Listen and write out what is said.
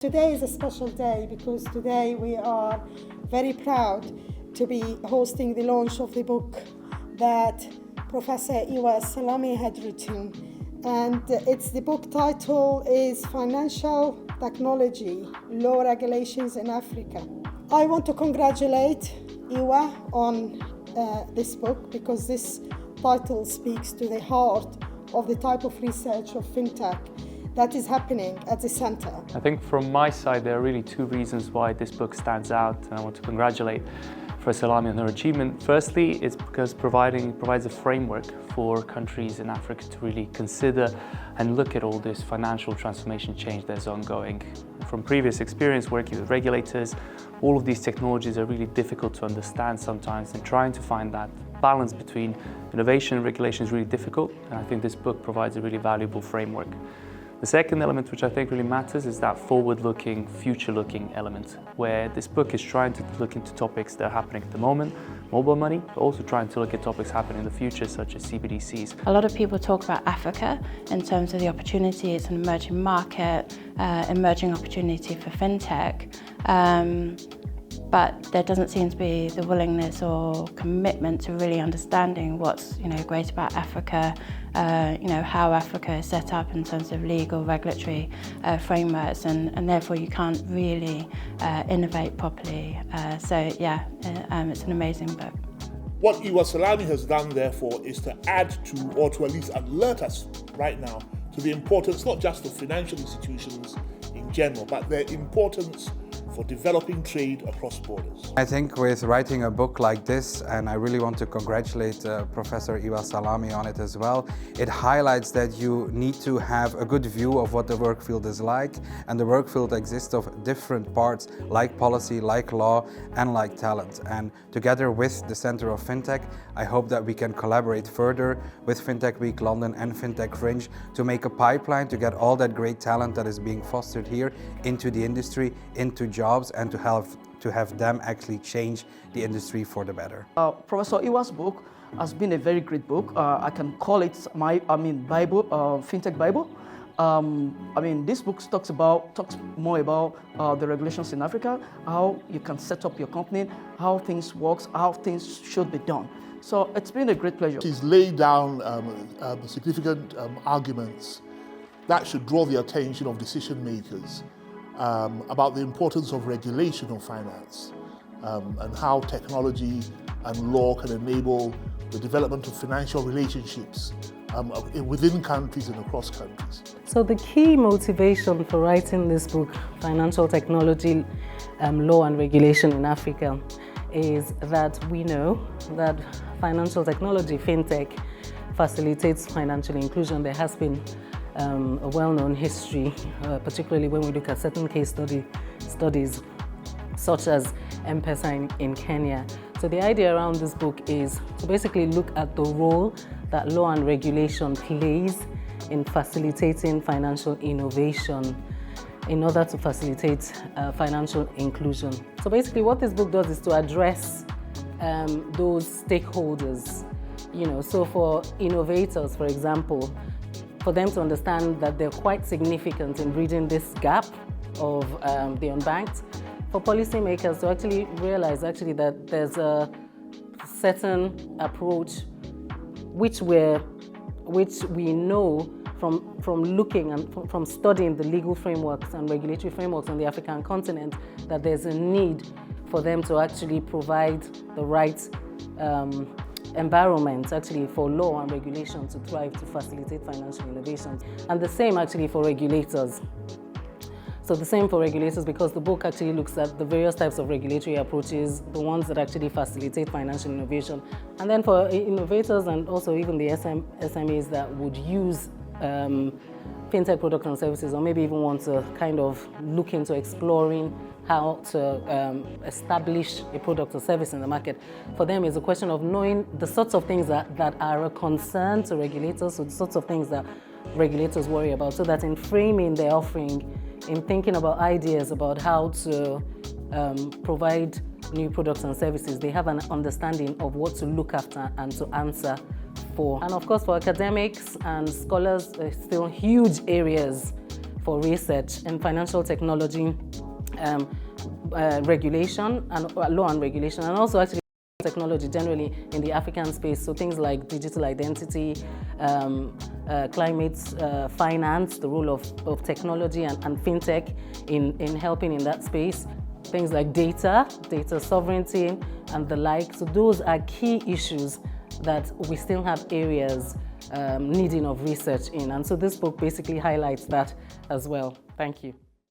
Today is a special day because today we are very proud to be hosting the launch of the book that Professor Iwa Salami had written. And the book title is Financial Technology, Law Regulations in Africa. I want to congratulate Iwa on this book because this title speaks to the heart of the type of research of FinTech that is happening at the centre. I think from my side there are really two reasons why this book stands out, and I want to congratulate Professor Salami on her achievement. Firstly, it's because it provides a framework for countries in Africa to really consider and look at all this financial transformation change that's ongoing. From previous experience working with regulators, all of these technologies are really difficult to understand sometimes, and trying to find that balance between innovation and regulation is really difficult, and I think this book provides a really valuable framework. The second element, which I think really matters, is that forward-looking, future-looking element, where this book is trying to look into topics that are happening at the moment, mobile money, but also trying to look at topics happening in the future, such as CBDCs. A lot of people talk about Africa in terms of the opportunity. It's an emerging market, emerging opportunity for FinTech. But there doesn't seem to be the willingness or commitment to really understanding what's great about Africa, how Africa is set up in terms of legal, regulatory frameworks, and therefore you can't really innovate properly. It's an amazing book. What Iwa Salami has done, therefore, is to add to, or to at least alert us right now, to the importance not just of financial institutions in general, but their importance for developing trade across borders. I think with writing a book like this, and I really want to congratulate Professor Iwa Salami on it as well, it highlights that you need to have a good view of what the work field is like, and the work field exists of different parts like policy, like law, and like talent. And together with the Centre of FinTech, I hope that we can collaborate further with FinTech Week London and FinTech Fringe to make a pipeline to get all that great talent that is being fostered here into the industry, into jobs, and to have them actually change the industry for the better. Professor Iwa's book has been a very great book. I can call it my Bible, FinTech Bible. This book talks more about the regulations in Africa, how you can set up your company, how things work, how things should be done. So it's been a great pleasure. She's laid down significant arguments that should draw the attention of decision makers about the importance of regulation of finance and how technology and law can enable the development of financial relationships within countries and across countries. So the key motivation for writing this book, Financial Technology, Law and Regulation in Africa, is that we know that financial technology, FinTech, facilitates financial inclusion. There has been a well-known history, particularly when we look at certain case studies, such as M-Pesa in Kenya. So the idea around this book is to basically look at the role that law and regulation plays in facilitating financial innovation in order to facilitate financial inclusion. So basically what this book does is to address those stakeholders. So for innovators, for example, for them to understand that they're quite significant in bridging this gap of the unbanked. For policymakers to actually realize that there's a certain approach which we know from looking and from studying the legal frameworks and regulatory frameworks on the African continent, that there's a need for them to actually provide the right environment actually for law and regulation to thrive, to facilitate financial innovation. And the same actually for regulators. So the same for regulators, because the book actually looks at the various types of regulatory approaches, the ones that actually facilitate financial innovation. And then for innovators and also even the SMEs that would use FinTech products and services, or maybe even want to kind of look into exploring how to establish a product or service in the market. For them, it's a question of knowing the sorts of things that are a concern to regulators, so the sorts of things that regulators worry about, so that in framing their offering, in thinking about ideas about how to provide new products and services, they have an understanding of what to look after and to answer for. And of course, for academics and scholars, there's still huge areas for research in financial technology regulation and law and regulation, and also actually technology generally in the African space. So things like digital identity, climate finance, the role of technology and fintech in helping in that space. Things like data sovereignty and the like. So those are key issues that we still have areas needing of research in. And so this book basically highlights that as well. Thank you.